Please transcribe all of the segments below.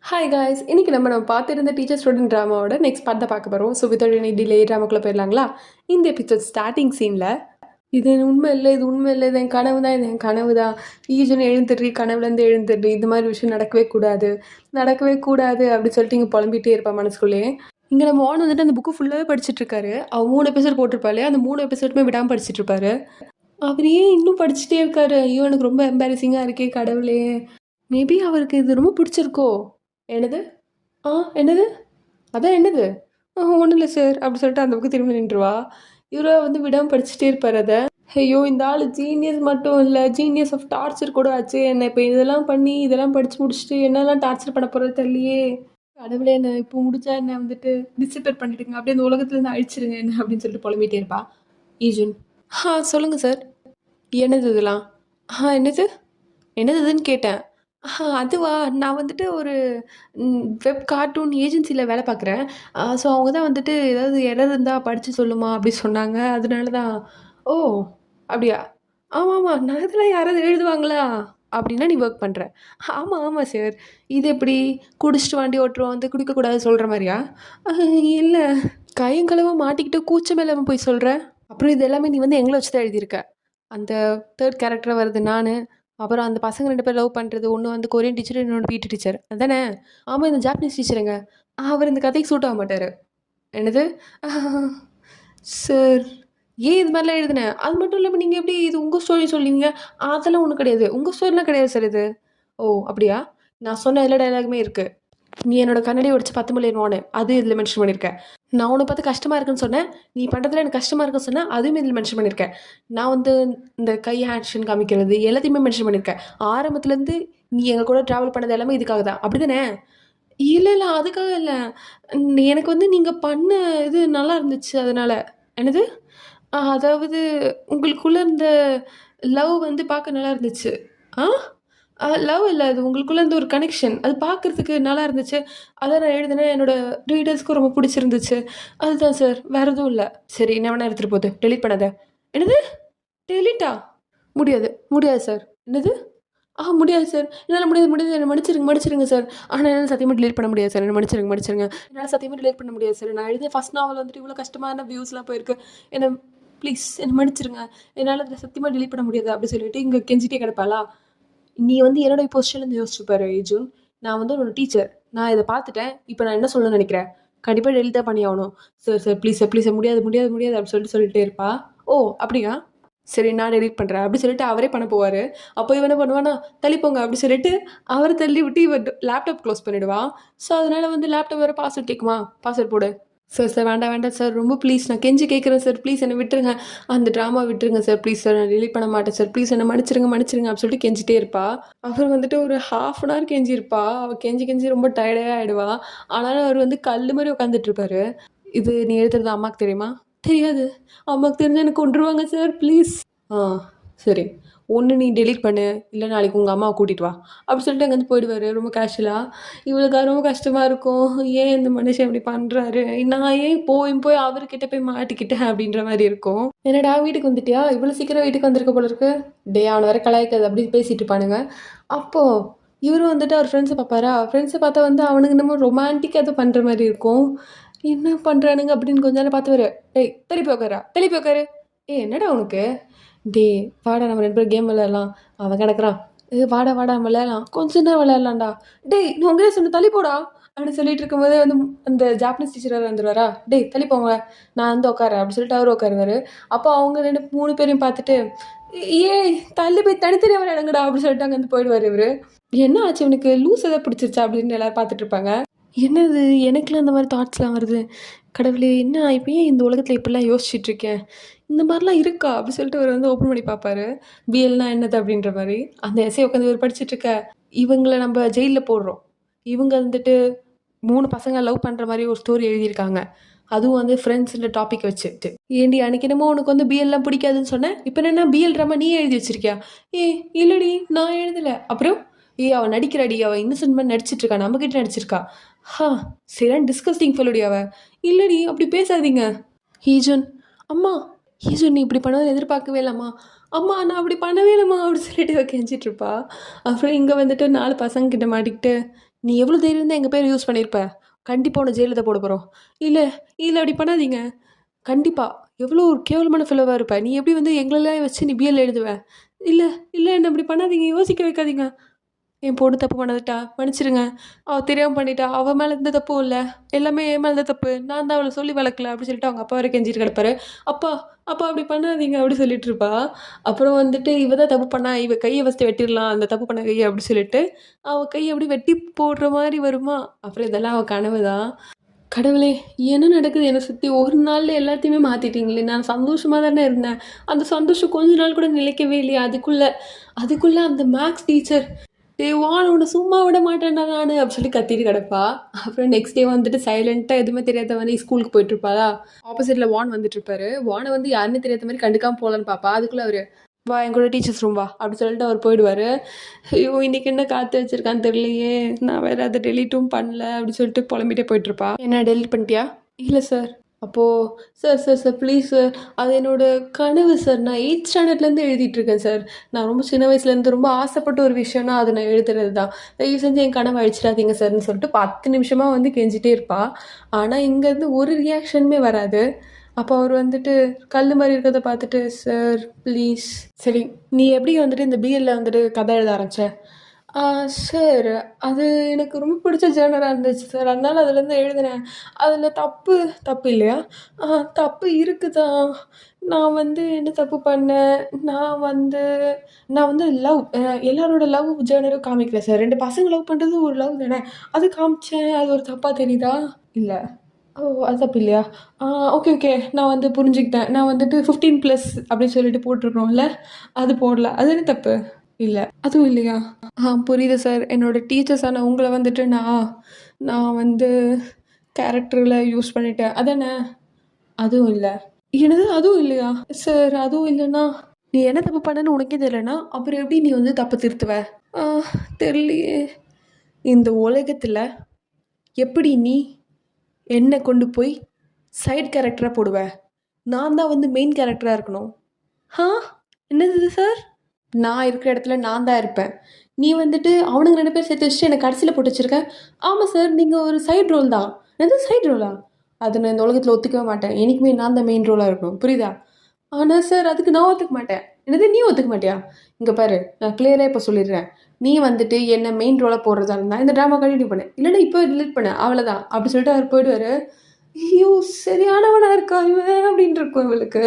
Hi guys, இன்னைக்கு நம்ம பார்த்துருந்த டீச்சர் ஸ்டூடெண்ட் ட்ராமாவோட நெக்ஸ்ட் பார்ட் தான் பார்க்க போகிறோம். ஸோ வித்தவுட் எனி டிலே ட்ராமாக்குள்ளே போயிடலாங்களா? இந்த எபிசோட் ஸ்டார்டிங் சீனில் இது உண்மை இல்லை, இது உண்மை இல்லை, இது என் கனவு தான், இது என் கனவு தான், ஈஜன் எழுந்துடுறி, கனவுலேருந்து எழுந்துடுறி, இந்த மாதிரி விஷயம் நடக்கவே கூடாது, நடக்கவே கூடாது அப்படின்னு சொல்லிட்டு இங்கே புலம்பிகிட்டே இருப்பான் மனசுக்குள்ளேயே. இங்கே நம்ம ஓன் வந்துட்டு அந்த புக்கு ஃபுல்லாகவே படிச்சுட்டு இருக்காரு. அவன் 3 எபிசோட் போட்டிருப்பாரு, அந்த 3 எபிசோடுமே விடாமல் படிச்சுட்டு இருப்பாரு. அவர் ஏன் இன்னும் படிச்சுட்டே இருக்காரு? ஐயோ, எனக்கு ரொம்ப எம்பாரசிங்காக இருக்கே கடவுளே. மேபி அவருக்கு இது ரொம்ப பிடிச்சிருக்கோ? என்னது? என்னது? அதான் என்னது? ஒன்றும் இல்லை சார் அப்படி சொல்லிட்டு அந்த பக்கம் திரும்பி நின்றுவா. இவரை வந்து விடாமல் படிச்சுட்டே இருப்பார் அதை. ஐயோ, இந்த ஆள் ஜீனியஸ் மட்டும் இல்லை, ஜீனியஸ் ஆஃப் டார்ச்சர் கூட ஆச்சு. என்னை இப்போ இதெல்லாம் பண்ணி இதெல்லாம் படித்து முடிச்சுட்டு என்னெல்லாம் டார்ச்சர் பண்ண போகிறது தெரியலையே. கடவுளே, என்ன இப்போ முடிச்சா என்ன வந்துட்டு டிசிப்பேர் பண்ணிட்டுங்க, அப்படியே அந்த உலகத்துலேருந்து அழிச்சிருங்க என்ன அப்படின்னு சொல்லிட்டு புலம்பிகிட்டே இருப்பா. ஈஜுன், சொல்லுங்கள் சார். என்னது இதெல்லாம்? என்னது என்னதுன்னு கேட்டேன். அதுவா, நான் வந்துட்டு ஒரு வெப் கார்ட்டூன் ஏஜென்சியில் வேலை பார்க்குறேன். ஸோ அவங்க தான் வந்துட்டு ஏதாவது எரர் இருந்தால் படித்து சொல்லுமா அப்படி சொன்னாங்க. அதனால தான். ஓ, அப்படியா? ஆமாம் ஆமாம், நகரத்தில் யாராவது எழுதுவாங்களா அப்படின்னா நீ ஒர்க் பண்ணுற? ஆமாம் ஆமாம் சார். இது எப்படி குடிச்சிட்டு வண்டி ஓட்டுருவோம் வந்து குடிக்கக்கூடாது சொல்கிற மாதிரியா? இல்லை, கையும் கழுவ மாட்டிக்கிட்டு கூச்சம் இல்லாமல் போய் சொல்கிற. அப்புறம் இது எல்லாமே நீ வந்து எங்களை வச்சு தான் எழுதியிருக்க. அந்த 3rd கேரக்டராக வருது நான். அப்புறம் அந்த பசங்க 2 பேர் லவ் பண்ணுறது, ஒன்று வந்து கொரியன் டீச்சர், இன்னொன்று பிடி டீச்சர் அதானே? ஆமாம், இந்த ஜாப்பனீஸ் டீச்சருங்க. அவர் இந்த கதைக்கு சூட் ஆக மாட்டார். என்னது? சார், ஏன் இது மாதிரிலாம் எழுதுனேன்? அது மட்டும் இல்லாமல் நீங்கள் எப்படி இது உங்கள் ஸ்டோரி சொல்லுவீங்க? அதெல்லாம் ஒன்றும் கிடையாது, உங்கள் ஸ்டோரிலாம் கிடையாது சார் இது. ஓ, அப்படியா? நான் சொன்ன எல்லா டைலாகுமே இருக்குது. நீ என்னோட கண்ணாடி உடச்சு 10 மில்லியன் அது இதில் மென்ஷன் பண்ணியிருக்கேன். நான் உன்னை பார்த்து கஷ்டமாக இருக்குன்னு சொன்னேன், நீ பண்ணுறதுல எனக்கு கஷ்டமாக இருக்குன்னு சொன்னேன், அதுவுமே இதில் மென்ஷன் பண்ணியிருக்கேன். நான் வந்து இந்த கை ஆக்ஷன் காமிக்கிறது எல்லாத்தையுமே மென்ஷன் பண்ணியிருக்கேன். ஆரம்பத்துலேருந்து நீ எங்கள் கூட ட்ராவல் பண்ணது எல்லாமே இதுக்காக தான், அப்படி தானே? இல்லை இல்லை, அதுக்காக இல்லை. எனக்கு வந்து நீங்கள் பண்ண இது நல்லா இருந்துச்சு அதனால். என்னது? அதாவது உங்களுக்குள்ளே இருந்த லவ் வந்து பார்க்க நல்லா இருந்துச்சு. ஆ லவ் இல்லை, அது உங்களுக்குள்ளே இருந்த ஒரு கனெக்ஷன், அது பார்க்குறதுக்கு நல்லா இருந்துச்சு. அதான் நான் எழுதினேன், என்னோடய ரீடர்ஸ்க்கும் ரொம்ப பிடிச்சிருந்துச்சு. அதுதான் சார், வேறு எதுவும் இல்லை. சரி, என்ன வேணா எடுத்துகிட்டு போகுது, டெலீட் பண்ணாத. என்னது? டெலீட்டா? முடியாது முடியாது சார். என்னது? முடியாது சார், என்னால் முடியாது முடியாது, என்னை மன்னிச்சிருங்க சார். ஆனால் என்னால் சத்தியமாக டிலீட் பண்ண முடியாது சார், என்னை மன்னிச்சிருங்க. என்னால் சத்தியமாக டிலீட் பண்ண முடியாது சார். நான் எழுதிய ஃபஸ்ட் நாவல் வந்துட்டு இவ்வளோ கஷ்டமான வியூஸ்லாம் போயிருக்கு. என்னை ப்ளீஸ் என்னை மன்னிச்சிருங்க, என்னால் அதை சத்தியமாக டிலீட் பண்ண முடியாது அப்படி சொல்லிட்டு இங்கே கெஞ்சிட்டே கிடப்பாளா? நீ வந்து என்னோட பொசிஷன்லேருந்து யோசிச்சுப்பாரு ஏஜுன். நான் வந்து ஒரு டீச்சர், நான் இதை பார்த்துட்டேன். இப்போ நான் என்ன சொல்லணும்னு நினைக்கிறேன்? கண்டிப்பாக டெலிட் தான் பண்ணி ஆகணும். சார் ப்ளீஸ் சார் முடியாது அப்படின்னு சொல்லிட்டே இருப்பா. ஓ, அப்படியா? சரி, நான் டெலிட் பண்ணுறேன் அப்படி சொல்லிட்டு அவரே பண்ண போவார். அப்போ இவன் என்ன பண்ணுவானா, தள்ளிப்போங்க அப்படி சொல்லிட்டு அவரை தள்ளி விட்டு இவர் லேப்டாப் க்ளோஸ் பண்ணிவிடுவான். ஸோ அதனால் வந்து லேப்டாப் வேறு பாஸ்வேர்ட் கேட்குமா, பாஸ்வேர்ட் போடு. சார் வேண்டாம் சார், ரொம்ப ப்ளீஸ், நான் கெஞ்சி கேட்குறேன் சார், ப்ளீஸ் என்னை விட்டுருங்க, அந்த ட்ராமா விட்டுருங்க சார், ப்ளீஸ் சார், நான் டெலிட் பண்ண மாட்டேன் சார், ப்ளீஸ் என்னை மன்னிச்சிருங்க அப்படின்னு சொல்லிட்டு கெஞ்சிட்டே இருப்பா. அவர் வந்துட்டு ஒரு ½ அன் ஹவர் கெஞ்சிருப்பா. அவள் கெஞ்சி ரொம்ப டயர்டாக ஆகிடுவா. ஆனாலும் அவர் வந்து கல் மாதிரி உட்காந்துட்டு இருப்பாரு. இது நீ எழுதுறது அம்மாவுக்கு தெரியுமா? தெரியாது. அம்மாவுக்கு தெரிஞ்சால் எனக்கு கொண்டுருவாங்க சார், ப்ளீஸ். சரி, ஒன்று நீ டெலிட் பண்ணு, இல்லை நாளைக்கு உங்கள் அம்மாவை கூட்டிகிட்டு வா அப்படி சொல்லிட்டு அங்கேருந்து போயிடுவார் ரொம்ப கேஷுவலாக. இவளுக்கு ரொம்ப கஷ்டமாக இருக்கும். ஏன் இந்த மனுஷன் இப்படி பண்ணுறாரு, நான் ஏன் போய் அவர்கிட்ட போய் மாட்டிக்கிட்டேன் அப்படின்ற மாதிரி இருக்கும். என்னடா வீட்டுக்கு வந்துட்டியா, இவ்வளோ சீக்கிரம் வீட்டுக்கு வந்திருக்க போல இருக்கு. டே, அவனை வர கலாய்க்காது அப்படி பேசிகிட்டு இருப்பானுங்க. அப்போது இவரும் வந்துட்டு அவர் ஃப்ரெண்ட்ஸை பார்ப்பாரா, ஃப்ரெண்ட்ஸை பார்த்தா வந்து அவனுக்கு நம்ம ரொமான்டிக்காக அதை பண்ணுற மாதிரி இருக்கும். என்ன பண்ணுறானுங்க அப்படின்னு கொஞ்ச நேரம் பார்த்து வர. டேய், தெளிப்பி உட்காரு. என்னடா உனக்கு? டே, வாடா நம்ம 2 பேரும் கேம் விளையாடலாம். அவன் கிடக்குறான். வாடா விளையாடலாம், கொஞ்ச நேரம் விளையாடலாம்டா. டேய், நீ உங்களே சொன்ன தள்ளி போடா அப்படின்னு சொல்லிட்டு இருக்கும்போதே வந்து அந்த ஜாப்பனீஸ் டீச்சராக வந்துடுவாரா. டேய், தள்ளி போங்க, நான் வந்து உட்காரேன் அப்படி சொல்லிட்டு அவர் உட்காருவார். அப்போ அவங்க 3 பேரையும் பார்த்துட்டு, தள்ளி போய் தனித்தனியாக விளையாடுங்கடா அப்படி சொல்லிட்டு அங்கே வந்து போயிடுவார் இவர். என்ன ஆச்சு இவனுக்கு, லூஸ் எதாவது பிடிச்சிருச்சா அப்படின்னு எல்லாரும் பார்த்துட்டு இருப்பாங்க. என்னது, எனக்குலாம் அந்த மாதிரி தாட்ஸ்லாம் வருது. கடவுளே, என்ன இப்போ ஏன் இந்த உலகத்தில் இப்படிலாம் யோசிச்சுட்ருக்கேன், இந்த மாதிரிலாம் இருக்கா அப்படி சொல்லிட்டு அவர் வந்து ஓப்பன் பண்ணி பார்ப்பாரு. பிஎல்னா என்னது அப்படின்ற மாதிரி அந்த எஸ்ஸே உட்காந்து இவர் படிச்சுட்ருக்க. இவங்கள நம்ம ஜெயிலில் போடுறோம். இவங்க வந்துட்டு 3 பசங்க லவ் பண்ணுற மாதிரி ஒரு ஸ்டோரி எழுதியிருக்காங்க. அதுவும் வந்து ஃப்ரெண்ட்ஸுன்ற டாபிக் வச்சுட்டு. ஏண்டி, அன்றைக்கி என்னமோ உனக்கு வந்து பிஎல்லாம் பிடிக்காதுன்னு சொன்னேன், இப்போ என்ன பிஎல் ட்ராமா நீ எழுதி வச்சிருக்கியா? இல்லடி, நான் எழுதலை. அப்புறம் அவன் நடிக்கிறாடி, அவள் இன்னசென்ட் மாதிரி நடிச்சிட்ருக்கா, நம்மக்கிட்ட நடிச்சிருக்கா. சரியான டிஸ்கஸ்டிங் ஃபெல்லோடி அவ. இல்லடி, அப்படி பேசாதீங்க. ஈஜுன், அம்மா, ஈஜுன் நீ இப்படி பண்ணதை எதிர்பார்க்கவே இல்லைம்மா. அம்மா, நான் அப்படி பண்ணவே இல்லைம்மா அப்படி சொல்லிட்டு கெஞ்சிட்ருப்பா. அப்புறம் இங்கே வந்துட்டு 4 பசங்கக்கிட்ட மாட்டிக்கிட்டு, நீ எவ்வளோ தைரியம் தான் எங்கள் பேர் யூஸ் பண்ணியிருப்ப. கண்டிப்பாக உன்னை ஜெயிலில் தான் போட போகிறோம். இல்லை இல்லை அப்படி பண்ணாதீங்க. கண்டிப்பாக எவ்வளோ ஒரு கேவலமான ஃபெல்லோவா இருப்ப. நீ எப்படி வந்து எங்களெல்லாம் வச்சு நீ பிஎல் எழுதுவ? இல்லை இல்லை என்ன அப்படி பண்ணாதீங்க, யோசிக்க வைக்காதீங்க. என் பொண்ணு தப்பு பண்ணதுட்டா மன்னிச்சிடுங்க. அவள் தெரியாமல் பண்ணிட்டா. அவள் மேலே எந்த தப்பும் இல்லை. எல்லாமே என் மேலே தான் தப்பு. நான் தான் அவளை சொல்லி வளர்க்கல அப்படி சொல்லிட்டு அவங்க அப்பா வரை கெஞ்சிட்டு கிடப்பாரு. அப்பா அப்பா அப்படி பண்ணாதீங்க அப்படி சொல்லிட்டு இருப்பா. அப்புறம் வந்துட்டு இவ தான் தப்பு பண்ணா, இவ கையை ஃபஸ்ட்டு வெட்டிடலாம் அந்த தப்பு பண்ண கையை அப்படி சொல்லிட்டு அவள் கையை அப்படி வெட்டி போடுற மாதிரி வருமா. அப்புறம் இதெல்லாம் அவள் கனவு தான். கடவுளே! என்ன நடக்குது என்னை சுற்றி? ஒரு நாளில் எல்லாத்தையுமே மாற்றிட்டீங்களே! நான் சந்தோஷமாக தானே இருந்தேன். அந்த சந்தோஷம் கொஞ்ச நாள் கூட நிலைக்கவே இல்லையே. அதுக்குள்ளே அந்த மேக்ஸ் டீச்சர் டேய் வான் உன்னை சும்மா விட மாட்டேன்டா நான் அப்படி சொல்லி கத்திட்டு கிடப்பா. அப்புறம் நெக்ஸ்ட் டே வந்துட்டு சைலண்ட்டாக எதுவுமே தெரியாத மாதிரி ஸ்கூலுக்கு போயிட்டுருப்பாளா. ஆப்போசிட்டில் வான் வந்துட்டுருப்பாரு. வானை வந்து யாருன்னு தெரியாத மாதிரி கண்டுக்காமல் போகலான்னு பார்ப்பா. அதுக்குள்ளே அவர் வா என் கூட டீச்சர்ஸ் ரூம் வா அப்படி சொல்லிட்டு அவர் போயிடுவார். ஐயோ இன்றைக்கி என்ன காற்று வச்சுருக்கான்னு தெரியலையே, நான் வேறு அதை டெலீட்டும் பண்ணல அப்படி சொல்லிட்டு புலம்பிட்டே போயிட்டுருப்பா. என்ன டெலிட் பண்ணிட்டியா? இல்லை சார். அப்போது sir sir sir please sir, அது என்னோடய கனவு சார். நான் 8th ஸ்டாண்டர்ட்லேருந்து எழுதிட்டுருக்கேன் சார். நான் ரொம்ப சின்ன வயசுலேருந்து ரொம்ப ஆசைப்பட்ட ஒரு விஷயம்னா அதை நான் எழுதுறது தான். தயவு செஞ்சு என் கனவை அழிச்சிடாதீங்க சார்னு சொல்லிட்டு 10 நிமிஷமாக வந்து கெஞ்சிட்டே இருப்பா. ஆனால் இங்கேருந்து ஒரு ரியாக்ஷனுமே வராது. அப்போ அவர் வந்துட்டு கல் மாதிரி இருக்கிறத பார்த்துட்டு சார் ப்ளீஸ். சரி நீ எப்படி வந்துட்டு இந்த பிஎல்ல வந்துட்டு கதை எழுத ஆரம்பிச்ச? சார் அது எனக்கு ரொம்ப பிடிச்ச ஜேர்னராக இருந்துச்சு சார். அதனால அதுலேருந்து எழுதினேன். அதில் தப்பு இல்லையா? தப்பு இருக்குதான். நான் வந்து என்ன தப்பு பண்ணேன்? நான் வந்து லவ் எல்லாரோட லவ் ஜேர்னரும் காமிக்கல சார். 2 பசங்க லவ் பண்ணுறது ஒரு லவ் தானே. அது காமிச்சேன். அது ஒரு தப்பாக தெரியுதா? இல்லை. ஓ! அது தப்பு இல்லையா? Okay, okay. நான் வந்து புரிஞ்சுக்கிட்டேன். நான் வந்துட்டு 15+ அப்படின்னு சொல்லிட்டு போட்டிருக்கணும்ல, அது போடல. அது என்ன தப்பு? இல்ல. அதுவும் இல்லையா? புரியுது சார். என்னோட டீச்சர்ஸான உங்கள வந்துட்டு நான் வந்து கேரக்டர்ல யூஸ் பண்ணிட்டேன். அதானே? அதுவும் இல்ல. என்னது அதுவும் இல்லையா? சார் அதுவும் இல்லன்னா, நீ என்ன தப்பு பண்ணன்னு உனக்கே தெரியலன்னா, அப்புறம் எப்படி நீ வந்து தப்ப திருத்துவ? ஆ தெரியலையே. இந்த உலகத்துல எப்படி நீ என்ன கொண்டு போய் சைட் கேரக்டராக போடுவ? நான் தான் வந்து மெயின் கேரக்டராக இருக்கணும். ஆ என்னது இது சார்? நான் இருக்கிற இடத்துல நான் தான் இருப்பேன். நீ வந்துட்டு அவனுங்க 2 பேரும் சேர்த்து வச்சுட்டு என்ன கடைசியில் போட்டு வச்சிருக்க. ஆமாம் சார், நீங்கள் ஒரு சைடு ரோல் தான். என்னது சைடு ரோலா? அது நான் இந்த உலகத்தில் ஒத்துக்கவே மாட்டேன். எனக்குமே நான் தான் மெயின் ரோலாக இருக்கணும். புரியுதா? ஆனால் சார் அதுக்கு நான் ஒத்துக்க மாட்டேன். என்னது நீ ஒத்துக்க மாட்டியா? இங்கே பாரு, நான் கிளியராக இப்போ சொல்லிடுறேன். நீ வந்துட்டு என்ன மெயின் ரோலாக போடுறதா இருந்தால் இந்த ட்ராமா கண்டினியூ பண்ணு. இல்லைன்னா இப்போ டிலீட் பண்ணு. அவ்வளோதான் அப்படி சொல்லிட்டு அவர் போயிடுவார். ஐயோ சரியானவனா இருக்கா இவன் அப்படின்னு இருக்கும் இவளுக்கு.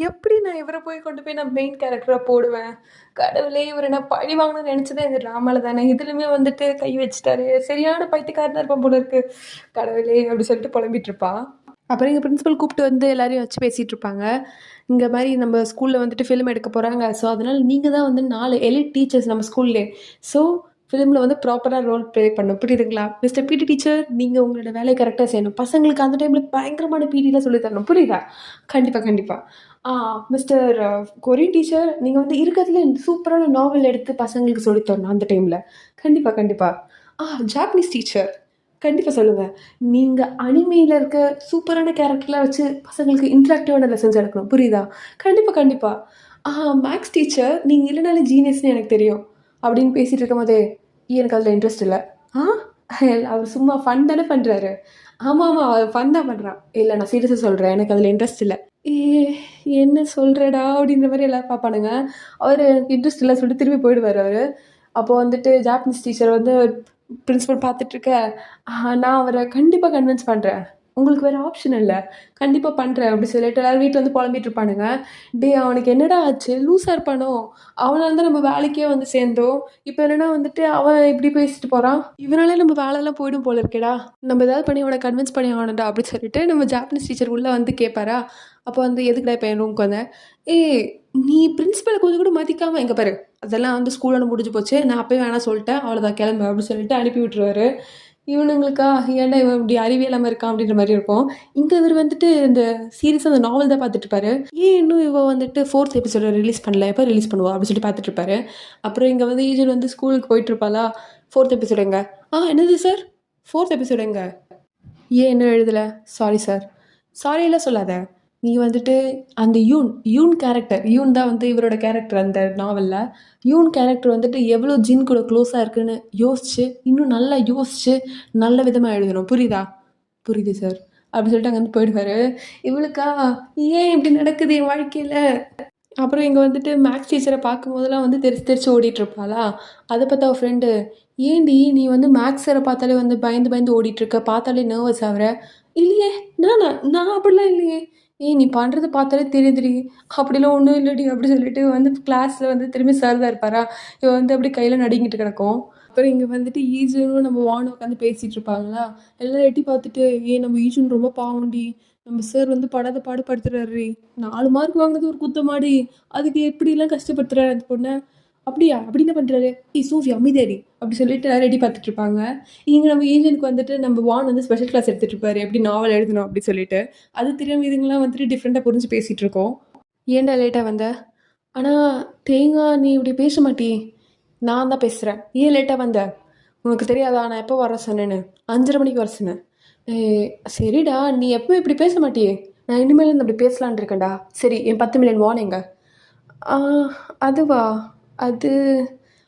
எப்படி நான் இவரை கொண்டு போய் நான் மெயின் கேரக்டராக போடுவேன்? கடவுளே, இவரை நான் பழி வாங்கணும்னு நினச்சதே இந்த ட்ராமாவில் தானே. இதுலையுமே வந்துட்டு கை வச்சுட்டாரு. சரியான பைத்தியக்காரனாக இருப்பான் போல இருக்கு. கடவுளே அப்படி சொல்லிட்டு புலம்பிட்டு இருப்பா. அப்புறம் எங்கள் பிரின்சிபல் கூப்பிட்டு வந்து எல்லாரையும் வச்சு பேசிகிட்டு இருப்பாங்க. இந்த மாதிரி நம்ம ஸ்கூலில் வந்துட்டு ஃபிலிம் எடுக்க போகிறாங்க. ஸோ அதனால் நீங்கள் தான் வந்து 4 எலிட் டீச்சர்ஸ் நம்ம ஸ்கூல்லே. ஸோ ஃபிலிமில் வந்து ப்ராப்பராக ரோல் ப்ளே பண்ணணும். புரியுதுங்களா? மிஸ்டர் பிடி டீச்சர், நீங்கள் உங்களோட வேலையை கரெக்டாக செய்யணும். பசங்களுக்கு அந்த டைமில் பயங்கரமான பிடிலாம் சொல்லி தரணும். புரியுதா? கண்டிப்பாக கண்டிப்பாக. மிஸ்டர் கொரியன் டீச்சர், நீங்கள் வந்து இருக்கிறதுல சூப்பரான நாவல் எடுத்து பசங்களுக்கு சொல்லி தரணும் அந்த டைமில். கண்டிப்பாக கண்டிப்பாக. ஜாப்பனீஸ் டீச்சர், கண்டிப்பாக சொல்லுங்கள். நீங்கள் அனிமையில் இருக்க சூப்பரான கேரக்டர்லாம் வச்சு பசங்களுக்கு இன்ட்ராக்டிவான லெசன்ஸ் எடுக்கணும். புரியுதா? கண்டிப்பாக கண்டிப்பாக. மேக்ஸ் டீச்சர், நீங்கள் இல்லைனாலும் ஜீனியஸ்னு எனக்கு தெரியும் அப்படின்னு பேசிகிட்டு இருக்கும் போதே எனக்கு அதில் இன்ட்ரெஸ்ட் இல்லை. அவர் சும்மா ஃபன் தானே பண்ணுறாரு. ஆமாம் அவர் ஃபன் தான் பண்ணுறான். இல்லை நான் சீரியஸாக சொல்கிறேன், எனக்கு அதில் இன்ட்ரெஸ்ட் இல்லை. என்ன சொல்கிறடா அப்படின்ற மாதிரி எல்லோரும் பார்ப்பானுங்க. அவர் இன்ட்ரெஸ்ட் இல்லை சொல்லிட்டு திரும்பி போயிடுவார் அவர். அப்போது வந்துட்டு ஜாப்பனீஸ் டீச்சர் வந்து பிரின்சிபல் பார்த்துட்ருக்க, நான் அவரை கண்டிப்பாக கன்வின்ஸ் பண்ணுறேன். உங்களுக்கு வேறு ஆப்ஷன் இல்லை. கண்டிப்பாக பண்ணுறேன் அப்படி சொல்லிட்டு எல்லோரும் வீட்டில் வந்து புலம்பிட்டு இருப்பானுங்க. அவனுக்கு என்னடா ஆச்சு? லூஸாக இருப்பானோ? அவனால தான் நம்ம வேலைக்கே வந்து சேர்ந்தோம். இப்போ என்னென்னா வந்துட்டு அவன் இப்படி பேசிட்டு போகிறான். இவனால நம்ம வேலைலாம் போய்டும் போல இருக்கேடா. நம்ம ஏதாவது பண்ணி அவனை கன்வின்ஸ் பண்ணி ஆகணும்டா அப்படின்னு சொல்லிட்டு நம்ம ஜாப்பனீஸ் டீச்சர் உள்ளே வந்து கேட்பாரா. அப்போ வந்து எதுக்குடா இப்போ என் ரூமுக்கு வந்தேன்? நீ பிரின்சிபலை கொஞ்சம் கூட மதிக்காமல் எங்கே பாரு, அதெல்லாம் வந்து ஸ்கூலோட முடிஞ்சு போச்சு, நான் அப்போயே வேணாம் சொல்லிட்டேன், அவ்வளோதான் கிளம்பு அப்படின்னு சொல்லிட்டு அனுப்பி விட்டுருவாரு. இவனுங்களுக்கா ஏன்டா இவன் இப்படி அறிவே இல்லாமல் இருக்கான் அப்படின்ற மாதிரி இருக்கும். இங்கே இவர் வந்துட்டு இந்த சீரியஸாக அந்த நாவல் தான் பார்த்துட்டு இருப்பாரு. இன்னும் இவன் வந்துட்டு 4th எபிசோட ரிலீஸ் பண்ணல, எப்போ ரிலீஸ் பண்ணுவா அப்படின்னு சொல்லி பார்த்துட்டு இருப்பாரு. அப்புறம் இங்கே வந்து ஈஜன் வந்து ஸ்கூலுக்கு போயிட்டு இருப்பாளா. 4th எபிசோடு எங்க? என்னது சார் 4th எபிசோடு எங்க? இன்னும் எழுதலை? Sorry sir. சாரியெல்லாம் சொல்லாத. நீ வந்துட்டு அந்த யூன் கேரக்டர் யூன் தான் வந்து இவரோட கேரக்டர் அந்த நாவலில். யூன் கேரக்டர் வந்துட்டு எவ்வளோ ஜின் கூட க்ளோஸாக இருக்குன்னு யோசிச்சு இன்னும் நல்லா யோசிச்சு நல்ல விதமாக எழுதணும். புரியுதா? புரியுது சார் அப்படின்னு சொல்லிட்டு அங்கே வந்து போயிடுவாரு. இவளுக்கா ஏன் இப்படி நடக்குது என் வாழ்க்கையில். அப்புறம் இங்கே வந்துட்டு மேக்ஸ் டீச்சரை பார்க்கும்போதெல்லாம் வந்து தெரிச்சு தெரிச்சு ஓடிட்டுருப்பாளா. அதை பார்த்தா அவள் ஃப்ரெண்டு, ஏண்டி நீ வந்து மேக்ஸ் சாரை பார்த்தாலே வந்து பயந்து பயந்து ஓடிட்டுருக்க, பார்த்தாலே நர்வஸ் ஆகுற. இல்லையே, நான் அப்படிலாம் இல்லையே. ஏய் நீ பண்ணுறது பார்த்தாலே தெரியுதுடி, அப்படிலாம் ஒன்றும் இல்லடி அப்படி சொல்லிட்டு வந்து கிளாஸில் வந்து திரும்பி சார் தான் இருப்பாரா. இவன் வந்து அப்படி கையில் நடுங்கிட்டு கிடக்கும். அப்புறம் இங்கே வந்துட்டு ஈஜுன்னு நம்ம வான் உட்காந்து பேசிகிட்டு இருப்பாங்களா. எல்லாம் எட்டி பார்த்துட்டு, ஏன் நம்ம ஈஜுன்னு ரொம்ப பாவண்டி, நம்ம சார் வந்து படாத பாடுபடுத்துறாரு, 4 மார்க் வாங்கினது ஒரு குத்தமாடி, அதுக்கு எப்படிலாம் கஷ்டப்படுத்துறாரு அந்த பொண்ணை. அப்படியா அப்படி என்ன பண்ணுறாரு, சூஃபி அமைதியாடி அப்படி சொல்லிட்டு எல்லாரும் ரெடி பார்த்துட்டு இருப்பாங்க. இங்கே நம்ம ஏஜென்ட்க்கு வந்துட்டு நம்ம வான் வந்து ஸ்பெஷல் கிளாஸ் எடுத்துகிட்டு இருப்பாரு, எப்படி நாவல் எழுதணும் அப்படி சொல்லிட்டு. அது தெரியாமல் இதுங்களாம் வந்துட்டு டிஃப்ரெண்ட்டாக புரிஞ்சு பேசிகிட்டு இருக்கோம். ஏன்டா லேட்டாக வந்த? ஆனால் தேங்காய் நீ இப்படி பேச மாட்டி. நான் தான் பேசுகிறேன். ஏன் லேட்டாக வந்த? உனக்கு தெரியாதா நான் எப்போ வர சொன்னேன்னு? 5:30 மணிக்கு வர சொன்னேன். சரிடா நீ எப்போ இப்படி பேச மாட்டியே. நான் இனிமேல் அப்படி பேசலான் இருக்கேன்டா. சரி என் 10 மில்லியன் வான் எங்க? அதுவா, அது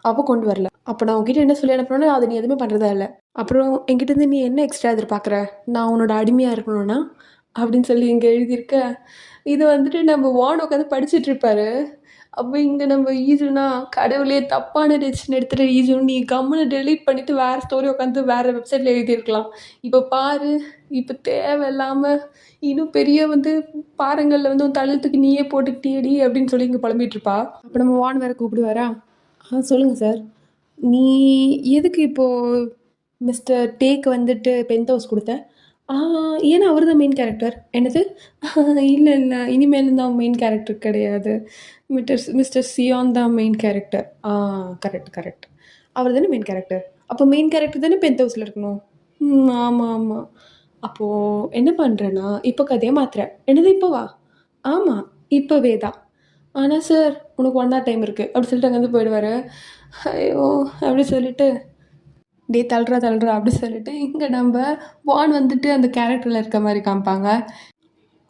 அப்போ கொண்டு வரல. அப்போ நான் உங்ககிட்ட என்ன சொல்லி அனுப்புனேன்னா அதை நீ எதுவுமே பண்ணுறதா இல்லை. அப்புறம் என்கிட்டேருந்து நீ என்ன எக்ஸ்ட்ரா எதிர்பார்க்குற? நான் உன்னோட அடிமையாக இருக்கணும்னா அப்படின்னு சொல்லி இங்கே எழுதியிருக்க. இது வந்துட்டு நம்ம வான் உட்காந்து படிச்சுட்டு இருப்பாரு. அப்போ இங்கே நம்ம ஈஜுனா கடவுளே தப்பான டெசிஷன் எடுத்துகிட்டு ஈஜு நீ கம்முன்னு டெலீட் பண்ணிவிட்டு வேறு ஸ்டோரி உட்காந்து வேறு வெப்சைட்டில் எழுதியிருக்கலாம். இப்போ பாரு, இப்போ தேவையில்லாமல் இன்னும் பெரிய வந்து பாறங்களில் வந்து உன் தள்ளத்துக்கு நீயே போட்டுக்கிட்டியடி அப்படின்னு சொல்லி இங்கே புலம்பிகிட்டு இருப்பா. அப்போ நம்ம வான் வேறு கூப்பிடுவாரா. சொல்லுங்கள் சார், நீ எதுக்கு இப்போது மிஸ்டர் டேக்கு வந்துட்டு பென்த் ஹவுஸ் கொடுத்த? ஏன்னா அவர் தான் மெயின் கேரக்டர். என்னது? இல்லை இனிமேல் தான் மெயின் கேரக்டர் கிடையாது. மிஸ்டர் சியான் தான் மெயின் கேரக்டர். கரெக்ட். அவர் தானே மெயின் கேரக்டர். அப்போ மெயின் கேரக்டர் தானே பென்த் ஹவுஸில் இருக்கணும். ஆமாம். அப்போது என்ன பண்ணுறேன்னா இப்போ கதையை மாத்துறேன். என்னது இப்போவா? ஆமாம் இப்போவே தான். ஆனால் சார் உனக்கு 1 hour டைம் இருக்குது அப்படி சொல்லிட்டு அங்கேருந்து போயிடுவார். ஐயோ அப்படி சொல்லிட்டு டே தள்ளுறா அப்படி சொல்லிட்டு இங்கே நம்ம வான் வந்துட்டு அந்த கேரக்டரில் இருக்க மாதிரி காமிப்பாங்க.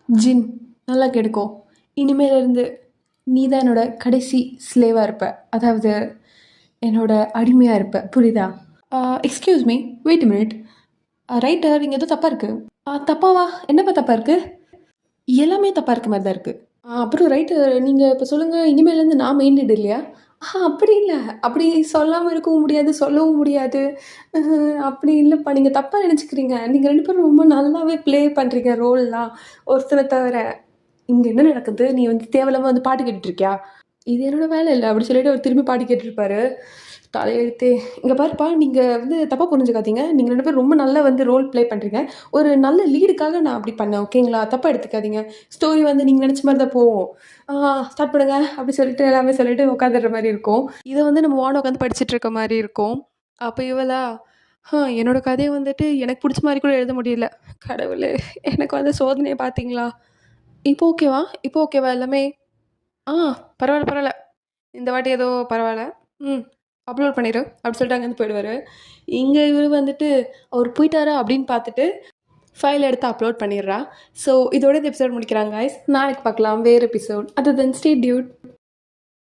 ஜின் நல்லா கெடுக்கும், இனிமேலேருந்து நீ தான் என்னோட கடைசி ஸ்லேவாக இருப்ப, அதாவது என்னோட அடிமையாக இருப்ப, புரியுதா? Excuse me, wait minute. Writer இங்கே எதுவும் தப்பாக இருக்குது. தப்பாவா? என்னப்பா தப்பாக இருக்குது? எல்லாமே தப்பாக இருக்க மாதிரி தான் இருக்குது. அப்புறம் ரைட்டர் நீங்கள் இப்போ சொல்லுங்கள், இனிமேலேருந்து நான் மெயின் லீடர் இல்லையா? அப்படி இல்லை, அப்படி சொல்லாமல் இருக்கவும் முடியாது, சொல்லவும் முடியாது. அப்படி இல்லைப்பா, நீங்கள் தப்பாக நினச்சிக்கிறீங்க. நீங்கள் 2 பேரும் ரொம்ப நல்லாவே ப்ளே பண்ணுறீங்க ரோல்லாம் ஒருத்தனை தவிர. இங்கே என்ன நடக்குது, நீ வந்து தேவையில்லாமல் வந்து பாட்டு கேட்டுட்ருக்கியா? இது என்னோட வேலை இல்லை அப்படி சொல்லிட்டு அவர் திரும்பி பாட்டு கேட்டுருப்பாரு. தலையெழுத்தே. இங்கே பாருப்பா, நீங்கள் வந்து தப்பாக புரிஞ்சுக்காதீங்க. நீங்கள் 2 பேரும் ரொம்ப நல்லா வந்து ரோல் ப்ளே பண்ணுறீங்க. ஒரு நல்ல லீடுக்காக நான் அப்படி பண்ணேன், ஓகேங்களா? தப்பாக எடுத்துக்காதீங்க. ஸ்டோரி வந்து நீங்கள் நினச்ச மாதிரி தான் போகும். ஸ்டார்ட் பண்ணுங்க அப்படி சொல்லிட்டு எல்லாமே சொல்லிட்டு உட்காந்துடுற மாதிரி இருக்கும். இதை வந்து நம்ம வான உட்காந்து படிச்சுட்டு இருக்க மாதிரி இருக்கும். அப்போ இவளா, என்னோட கதையை வந்துட்டு எனக்கு பிடிச்ச மாதிரி கூட எழுத முடியல. கடவுளே, எனக்கு வந்து சோதனையை பார்த்தீங்களா? இப்போ ஓகேவா எல்லாமே? பரவாயில்ல. இந்த வாட்டி ஏதோ பரவாயில்ல. அப்லோட் பண்ணிடு அப்படி சொல்லிட்டு அங்கேருந்து போயிடுவார். இங்கே இவர் வந்துட்டு அவர் போயிட்டாரா அப்படின்னு பார்த்துட்டு ஃபைல் எடுத்து அப்லோட் பண்ணிடுறா. ஸோ இதோட இந்த எபிசோட் முடிக்கிறாங்க கைஸ். நாளைக்கு பார்க்கலாம் வேறு எபிசோட். அது தென் ஸ்டே டியூட்.